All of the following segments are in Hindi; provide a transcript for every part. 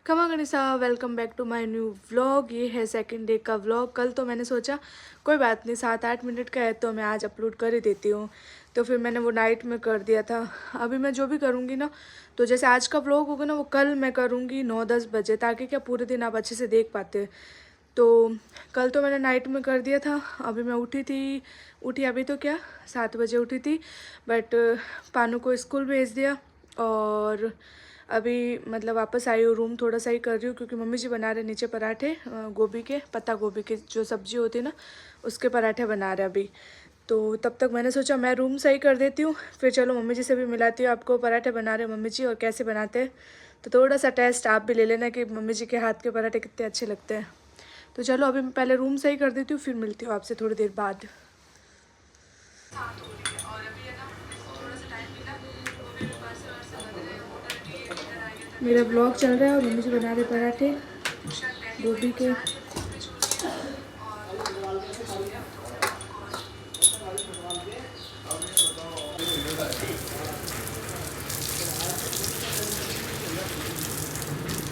कमा गणिसा, welcome back to my new vlog. ये है सेकंड डे का व्लॉग। कल तो मैंने सोचा कोई बात नहीं, 7-8 मिनट का है तो मैं आज अपलोड कर ही देती हूँ, तो फिर मैंने वो नाइट में कर दिया था। अभी मैं जो भी करूँगी ना, तो जैसे आज का व्लॉग होगा ना, वो कल मैं करूँगी 9-10 बजे, ताकि क्या पूरे दिन आप अच्छे से देख पाते। तो कल तो मैंने नाइट में कर दिया था। अभी मैं उठी अभी तो क्या 7 बजे उठी थी, बट पानू को स्कूल भेज दिया और अभी मतलब वापस आई हूँ। रूम थोड़ा सा ही कर रही हूँ क्योंकि मम्मी जी बना रहे नीचे पराठे, गोभी के, पत्ता गोभी के जो सब्जी होती है ना, उसके पराठे बना रहे अभी। तो तब तक मैंने सोचा मैं रूम सही कर देती हूँ, फिर चलो मम्मी जी से भी मिलाती हूँ आपको पराठे बना रहे मम्मी जी और कैसे बनाते हैं। तो थोड़ा सा टेस्ट आप भी ले लेना कि मम्मी जी के हाथ के पराठे कितने अच्छे लगते हैं। तो चलो अभी मैं पहले रूम सही कर देती हूँ, फिर मिलती हूँ आपसे थोड़ी देर बाद। मेरा ब्लॉग चल रहा है और मम्मी जी बना रहे पराठे गोभी के।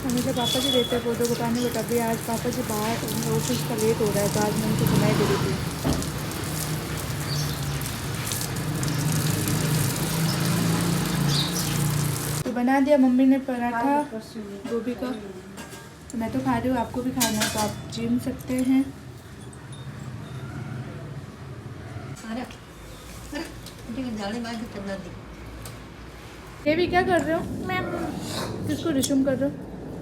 हमेशा पापा जी देते हैं पौधों को पानी, बट अभी आज पापा जी बाहर ऑफिस का लेट हो रहा है, तो आज मैं उनको सुनाई दे रही थी। तो बना दिया मम्मी ने पराठा गोभी का, तो मैं तो खा रही हूँ, आपको भी खाना है तो आप जीम सकते हैं। ये भी क्या कर रहे हो? किसको रिश्यूम कर रहे हो?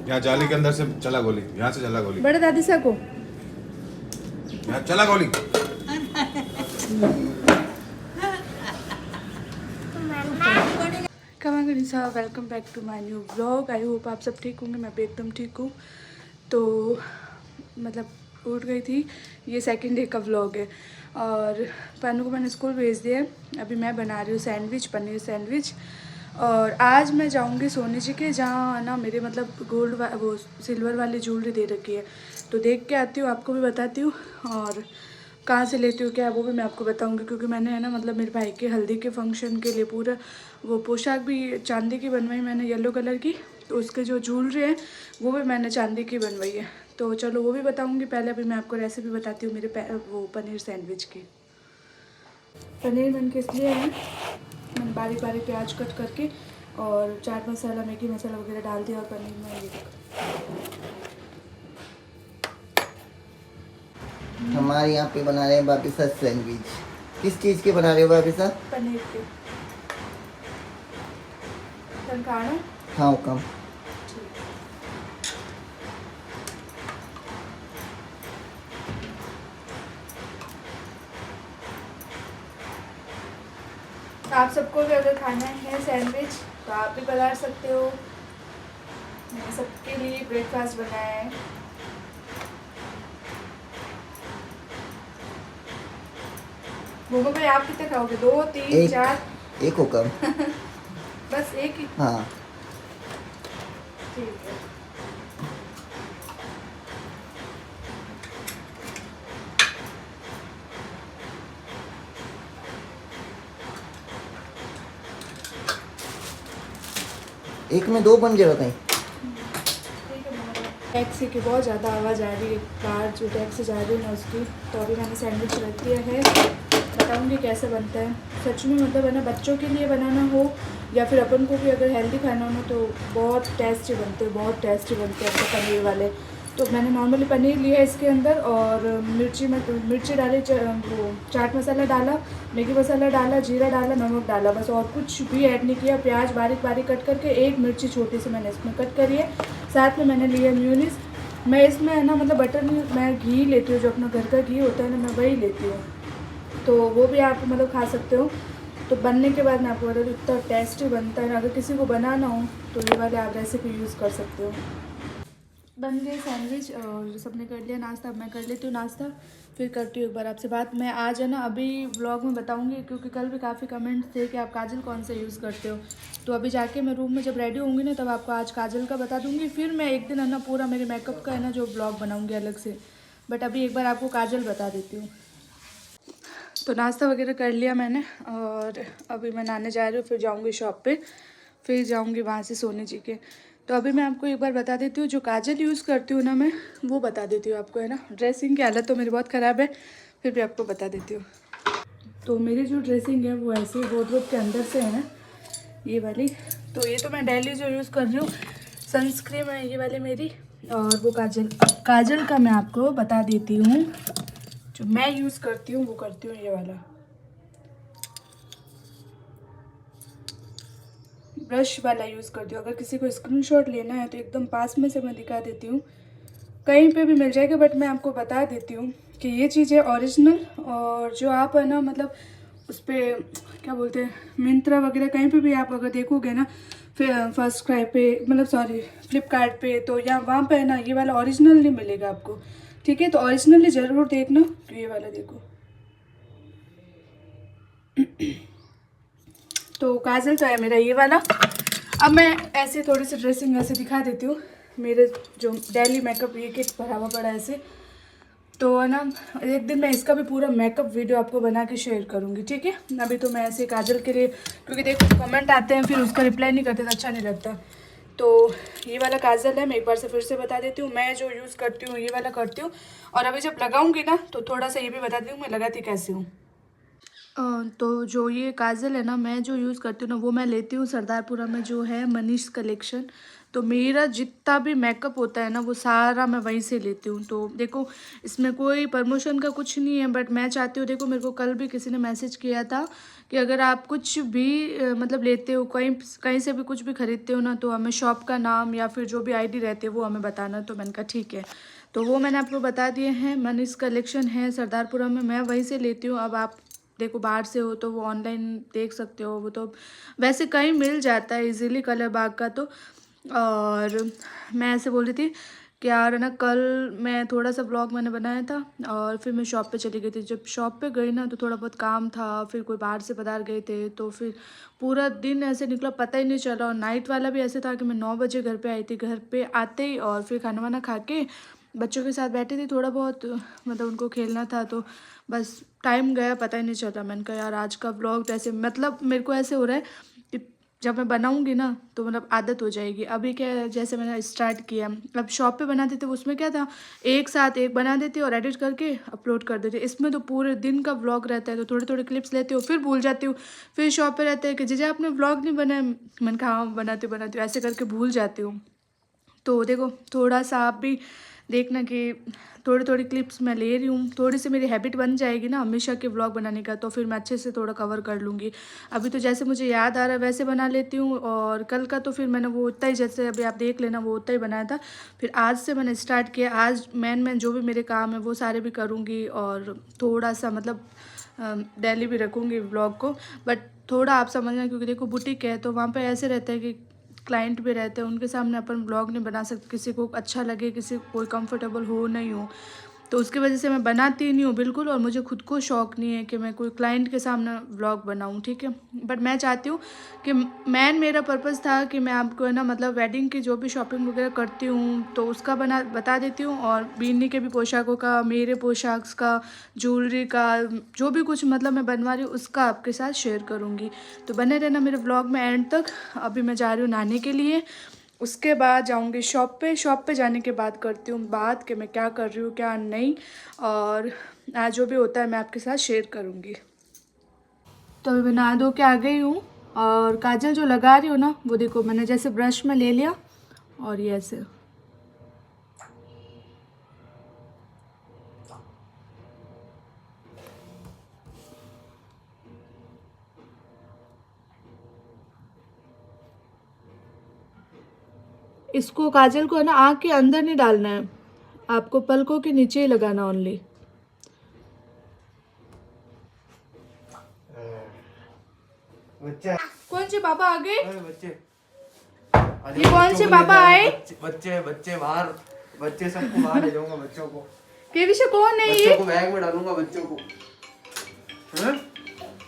यहाँ जाली के अंदर से चला गोली, यहाँ से चला गोली, बड़े दादी सा को यहाँ चला गोली। कमा गणिसा, welcome back to my new vlog. I hope आप सब ठीक होंगे, मैं भी एकदम ठीक हूँ। तो मतलब उठ गई थी, ये सेकंड डे का व्लॉग है और पानू को मैंने स्कूल भेज दिया है। अभी मैं बना रही हूँ सैंडविच, पनीर सैंडविच। और आज मैं जाऊँगी सोनी जी के, जहाँ ना मेरे मतलब गोल्ड वो सिल्वर वाली ज्वेलरी दे रखी है, तो देख के आती हूँ, आपको भी बताती हूँ और कहाँ से लेती हूँ क्या वो भी मैं आपको बताऊँगी। क्योंकि मैंने है ना मतलब मेरे भाई के हल्दी के फंक्शन के लिए पूरा वो पोशाक भी चांदी की बनवाई मैंने, येलो कलर की, तो उसके जो ज्वेलरी है वो भी मैंने चांदी की बनवाई है। तो चलो वो भी बताऊँगी, पहले अभी मैं आपको रेसिपी बताती हूँ मेरे वो पनीर सैंडविच की। पनीर मैंने इसलिए है, मैंने बारीक बारीक प्याज कट करके और चाट मसाला मैगी मसाला वगैरह डाल दिया और पनीर में ये हमारे यहाँ पे बना रहे हैं बापी साहब सैंडविच। किस चीज़ के बना रहे हो बापी साहब? पनीर के खाना। हाँ कम। आप सबको भी अगर खाना है सैंडविच तो आप भी बना सकते हो। मैंने सबके लिए ब्रेकफास्ट बनाया है। मोमो भाई आप कितने खाओगे? 2, 3, 4? एक हो कम। बस एक ही? हाँ ठीक है। एक में 2 बन जाएगा कहीं। टैक्सी की बहुत ज़्यादा आवाज़ आ रही है, कार जो टैक्सी जा रही है ना उसकी। तो अभी मैंने सैंडविच रख दिया है, बताऊंगी कैसे बनता है। सच में मतलब है ना, बच्चों के लिए बनाना हो या फिर अपन को भी अगर हेल्दी खाना हो ना, तो बहुत टेस्टी बनते हैं, बहुत टेस्टी बनते हैं अपने पनीर वाले। तो मैंने नॉर्मली पनीर लिया है इसके अंदर, और मिर्ची डाली, वो चाट मसाला डाला, मैगी मसाला डाला, जीरा डाला, नमक डाला, बस और कुछ भी ऐड नहीं किया। प्याज बारीक बारीक कट करके, एक मिर्ची छोटी सी मैंने इसमें कट करी है। साथ में मैंने लिया म्यूनीस। मैं इसमें है ना मतलब बटर नहीं, मैं घी लेती हूँ, जो अपना घर का घी होता है ना, मैं वही लेती हूँ। तो वो भी आप मतलब खा सकते हो। तो बनने के बाद मैं आपको बता दूँ, इतना टेस्टी बनता है ना। अगर किसी को बनाना हो तो ये वाले आप रेसिपी यूज़ कर सकते हो। बन गए सैंडविच और सबने कर लिया नाश्ता। अब मैं कर लेती हूँ नाश्ता, फिर करती हूँ एक बार आपसे बात। मैं आज है ना अभी व्लॉग में बताऊँगी, क्योंकि कल भी काफ़ी कमेंट्स थे कि आप काजल कौन सा यूज़ करते हो। तो अभी जाके मैं रूम में जब रेडी होंगी ना, तब आपको आज काजल का बता दूँगी। फिर मैं एक दिन है ना पूरा मेरे मेकअप का है ना जो ब्लॉग बनाऊँगी अलग से, बट अभी एक बार आपको काजल बता देती हूँ। तो नाश्ता वगैरह कर लिया मैंने और अभी मैं नहाने जा रही हूँ, फिर जाऊँगी शॉप पे, फिर जाऊँगी वहाँ से सोनी जी के। तो अभी मैं आपको एक बार बता देती हूँ, जो काजल यूज़ करती हूँ ना मैं, वो बता देती हूँ आपको, है ना। ड्रेसिंग की हालत तो मेरी बहुत ख़राब है, फिर भी आपको बता देती हूँ। तो मेरी जो ड्रेसिंग है वो ऐसे वार्डरोब के अंदर से है ना, ये वाली। तो ये तो मैं डेली जो यूज़ कर रही हूँ, सनस्क्रीन है ये वाली मेरी, और वो काजल। अब काजल का मैं आपको बता देती हूँ, जो मैं यूज़ करती हूँ वो करती हूँ ये वाला ब्रश वाला यूज़ करती हूँ। अगर किसी को स्क्रीनशॉट लेना है तो एकदम पास में से मैं दिखा देती हूँ, कहीं पे भी मिल जाएगा, बट मैं आपको बता देती हूँ कि ये चीज़ है ओरिजिनल। और जो आप है ना, मतलब उस पर क्या बोलते हैं, मिंत्रा वगैरह कहीं पे भी आप अगर देखोगे ना, फिर फर्स्ट क्राई पे, मतलब सॉरी फ्लिपकार्ट पे, तो या वहाँ पे है ना, ये वाला ओरिजिनल नहीं मिलेगा आपको, ठीक है। तो ओरिजिनली ज़रूर देखना। तो ये वाला देखो, तो काजल तो है मेरा ये वाला। अब मैं ऐसे थोड़ी सी ड्रेसिंग ऐसे दिखा देती हूँ, मेरे जो डेली मेकअप ये किट भरा हुआ पड़ा है ऐसे। तो है ना, एक दिन मैं इसका भी पूरा मेकअप वीडियो आपको बना के शेयर करूँगी, ठीक है। अभी तो मैं ऐसे काजल के लिए, क्योंकि देखो कमेंट आते हैं फिर उसका रिप्लाई नहीं करते तो अच्छा नहीं लगता। तो ये वाला काजल है, मैं एक बार से फिर से बता देती हूँ, मैं जो यूज़ करती हूँ ये वाला करती हूँ। और अभी जब लगाऊंगी ना तो थोड़ा सा ये भी बता दूँ मैं लगाती कैसे हूँ। तो जो ये काजल है ना, मैं जो यूज़ करती हूँ ना, वो मैं लेती हूँ सरदारपुरा में जो है मनीष कलेक्शन। तो मेरा जितना भी मेकअप होता है ना, वो सारा मैं वहीं से लेती हूँ। तो देखो इसमें कोई प्रमोशन का कुछ नहीं है, बट मैं चाहती हूँ, देखो मेरे को कल भी किसी ने मैसेज किया था कि अगर आप कुछ भी मतलब लेते हो, कहीं कहीं से भी कुछ भी खरीदते हो ना, तो हमें शॉप का नाम या फिर जो भी आईडी रहती है वो हमें बताना। तो मैंने कहा ठीक है, तो वो मैंने आपको बता दिए हैं। मनीष कलेक्शन है सरदारपुरा में, मैं वहीं से लेती हूँ। अब आप देखो बाहर से हो तो वो ऑनलाइन देख सकते हो, वो तो वैसे कहीं मिल जाता है इजीली, कलर बाग का। तो और मैं ऐसे बोल रही थी कि यार है ना, कल मैं थोड़ा सा ब्लॉग मैंने बनाया था और फिर मैं शॉप पे चली गई थी। जब शॉप पे गई ना तो थोड़ा बहुत काम था, फिर कोई बाहर से पधार गए थे, तो फिर पूरा दिन ऐसे निकला पता ही नहीं चला। और नाइट वाला भी ऐसे था कि मैं 9 बजे घर पे आई थी। घर पे आते ही और फिर खाना वाना खा के बच्चों के साथ बैठी थी, थोड़ा बहुत मतलब उनको खेलना था, तो बस टाइम गया पता ही नहीं चला। मैंने कहा यार आज का ब्लॉग तो ऐसे, मतलब मेरे को ऐसे हो रहा है कि जब मैं बनाऊंगी ना तो मतलब आदत हो जाएगी। अभी क्या है, जैसे मैंने स्टार्ट किया, अब शॉप पे बनाते थे उसमें क्या था, एक साथ एक बना देती और एडिट करके अपलोड कर देती। इसमें तो पूरे दिन का व्लॉग रहता है, तो थोड़े थोड़े क्लिप्स लेती हूँ, फिर भूल जाती हूँ। फिर शॉप पे रहते हैं कि जीजा आपने व्लॉग नहीं बनाया, मैंने कहा हाँ बनाती हूँ, ऐसे करके भूल जाती हूँ। तो देखो थोड़ा सा आप भी देखना कि थोड़ी थोड़ी क्लिप्स मैं ले रही हूँ, थोड़ी सी मेरी हैबिट बन जाएगी ना हमेशा के व्लॉग बनाने का, तो फिर मैं अच्छे से थोड़ा कवर कर लूँगी। अभी तो जैसे मुझे याद आ रहा है वैसे बना लेती हूँ, और कल का तो फिर मैंने वो उतना ही, जैसे अभी आप देख लेना वो उतना ही बनाया था। फिर आज से मैंने स्टार्ट किया, आज मैन जो भी मेरे काम है वो सारे भी करूँगी, और थोड़ा सा मतलब डेली भी रखूँगी व्लॉग को। बट थोड़ा आप समझना, क्योंकि देखो बुटीक है तो वहाँ पर ऐसे रहता है कि क्लाइंट भी रहते हैं, उनके सामने अपन ब्लॉग नहीं बना सकते, किसी को अच्छा लगे किसी को कोई कंफर्टेबल हो नहीं हो, तो उसकी वजह से मैं बनाती नहीं हूँ बिल्कुल। और मुझे खुद को शौक़ नहीं है कि मैं कोई क्लाइंट के सामने व्लॉग बनाऊँ, ठीक है। बट मैं चाहती हूँ कि मेरा पर्पज़ था कि मैं आपको है ना, मतलब वेडिंग की जो भी शॉपिंग वगैरह करती हूँ तो उसका बता देती हूँ, और बीनी के भी पोशाकों का, मेरे पोशाक का, ज्वेलरी का, जो भी कुछ मतलब मैं बनवा रही हूँ उसका आपके साथ शेयर करूँगी। तो बने रहना मेरे ब्लॉग में एंड तक। अभी मैं जा रही हूँ नहाने के लिए, उसके बाद जाऊंगी शॉप पे जाने के बाद करती हूँ बात कि मैं क्या कर रही हूँ क्या नहीं, और आज जो भी होता है मैं आपके साथ शेयर करूँगी। तो अभी मैं नहा धो के आ गई हूँ, और काजल जो लगा रही हूँ ना वो देखो मैंने जैसे ब्रश में ले लिया और ये ऐसे इसको काजल को है ना आँख के अंदर नहीं डालना है, आपको पलकों के नीचे ही लगाना ओनली। कौन से पापा आ गए? बच्चे ये कौन से पापा आए? बच्चे बच्चे बाहर, बच्चे सबको बाहर ले जाऊंगा। बच्चों को के विषय कौन है ये? बच्चों को बैग में डालूंगा, बच्चों को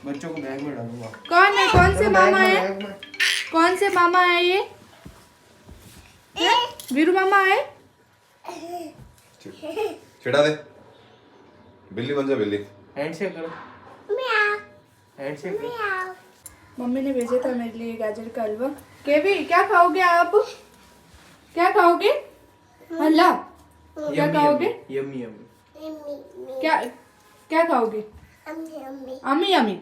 बच्चों को बैग में डालूंगा। कौन है? कौन से मामा है? कौन से मामा है ये? वीरू मामा है? छिड़ा दे, बिल्ली बन जा बिल्ली। हैंडशेक करो, हैंडशेक करो। मम्मी ने भेजा था मेरे लिए गाजर का हलवा। केवी क्या खाओगे आप? क्या खाओगे? हल्ला क्या खाओगे? Yummy yummy. क्या क्या खाओगे? अम्मी अम्मी।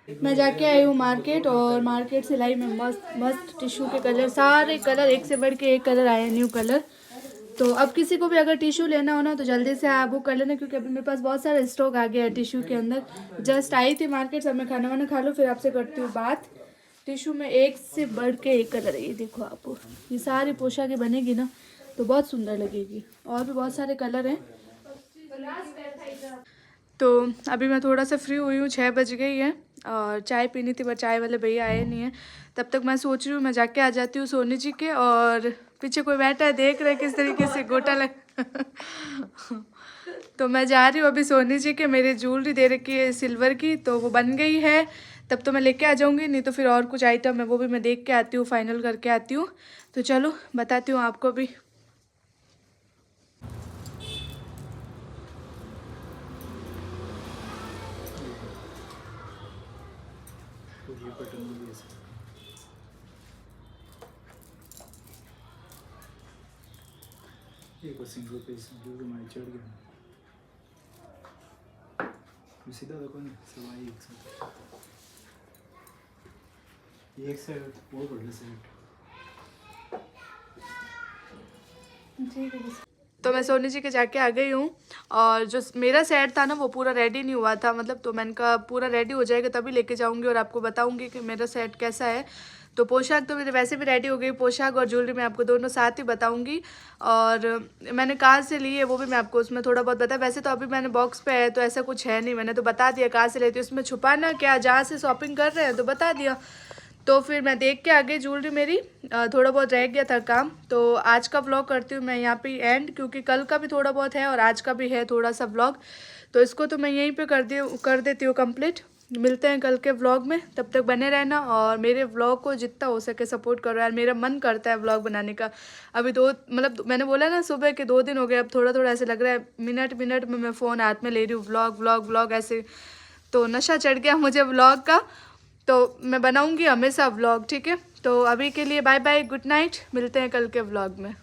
मैं जाके आई हूँ मार्केट और मार्केट से लाई मैं मस्त मस्त टिश्यू के कलर, सारे कलर एक से बढ़ के एक कलर आए हैं, न्यू कलर। तो अब किसी को भी अगर टिश्यू लेना हो ना तो जल्दी से आप बुक कर लेना, क्योंकि अभी मेरे पास बहुत सारा स्टॉक आ गया है टिश्यू के अंदर। जस्ट आई थी मार्केट से, अब मैं खाना वाना खा लूँ फिर आपसे करती हूँ बात। टिश्यू में एक से बढ़ के एक कलर है, ये देखो आप, ये सारी पोशाकें बनेगी ना तो बहुत सुंदर लगेगी। और भी बहुत सारे कलर हैं। तो अभी मैं थोड़ा सा फ्री हुई हूँ, 6 बज गई है और चाय पीनी थी पर चाय वाले भैया आए नहीं हैं। तब तक मैं सोच रही हूँ मैं जाके आ जाती हूँ सोनी जी के। और पीछे कोई बैठा है, देख रहे किस तरीके से गोटा लग तो मैं जा रही हूँ अभी सोनी जी के। मेरी ज्वेलरी दे रखी है सिल्वर की, तो वो बन गई है, तब तो मैं लेके आ जाऊँगी, नहीं तो फिर और कुछ आइटम है वो भी मैं देख के आती हूँ, फाइनल करके आती हूँ। तो चलो बताती हूँ आपको भी। ये बटन भी ऐसे एक सिंगल पीस जो मैं चढ़ गया सीधा देखो ना सवाई एक साथ एक साइड वो बढ़ले साइड। तो मैं सोनी जी के जाके आ गई हूँ और जो मेरा सेट था ना वो पूरा रेडी नहीं हुआ था, मतलब तो मैंने कहा पूरा रेडी हो जाएगा तभी लेके जाऊँगी और आपको बताऊँगी कि मेरा सेट कैसा है। तो पोशाक तो मेरे वैसे भी रेडी हो गई, पोशाक और ज्वेलरी मैं आपको दोनों साथ ही बताऊंगी। और मैंने कहाँ से ली है वो भी मैं आपको उसमें थोड़ा बहुत बताया। वैसे तो अभी मैंने बॉक्स पे है तो ऐसा कुछ है नहीं, मैंने तो बता दिया कहाँ से लेती हूँ। उसमें छुपाना क्या, जहाँ से शॉपिंग कर रहे हैं तो बता दिया। तो फिर मैं देख के आ गई ज्वेलरी मेरी, थोड़ा बहुत रह गया था काम। तो आज का व्लॉग करती हूँ मैं यहाँ पे एंड, क्योंकि कल का भी थोड़ा बहुत है और आज का भी है थोड़ा सा व्लॉग, तो इसको तो मैं यहीं पे कर देती हूँ कंप्लीट। मिलते हैं कल के व्लॉग में, तब तक बने रहना और मेरे व्लॉग को जितना हो सके सपोर्ट करो यार। मेरा मन करता है व्लॉग बनाने का। अभी मैंने बोला ना सुबह के 2 दिन हो गए, अब थोड़ा थोड़ा ऐसे लग रहा है मिनट मिनट में मैं फ़ोन हाथ में ले रही हूँ, व्लॉग व्लॉग व्लॉग ऐसे। तो नशा चढ़ गया मुझे व्लॉग का, तो मैं बनाऊँगी हमेशा व्लॉग, ठीक है। तो अभी के लिए बाय बाय, गुड नाइट, मिलते हैं कल के व्लॉग में।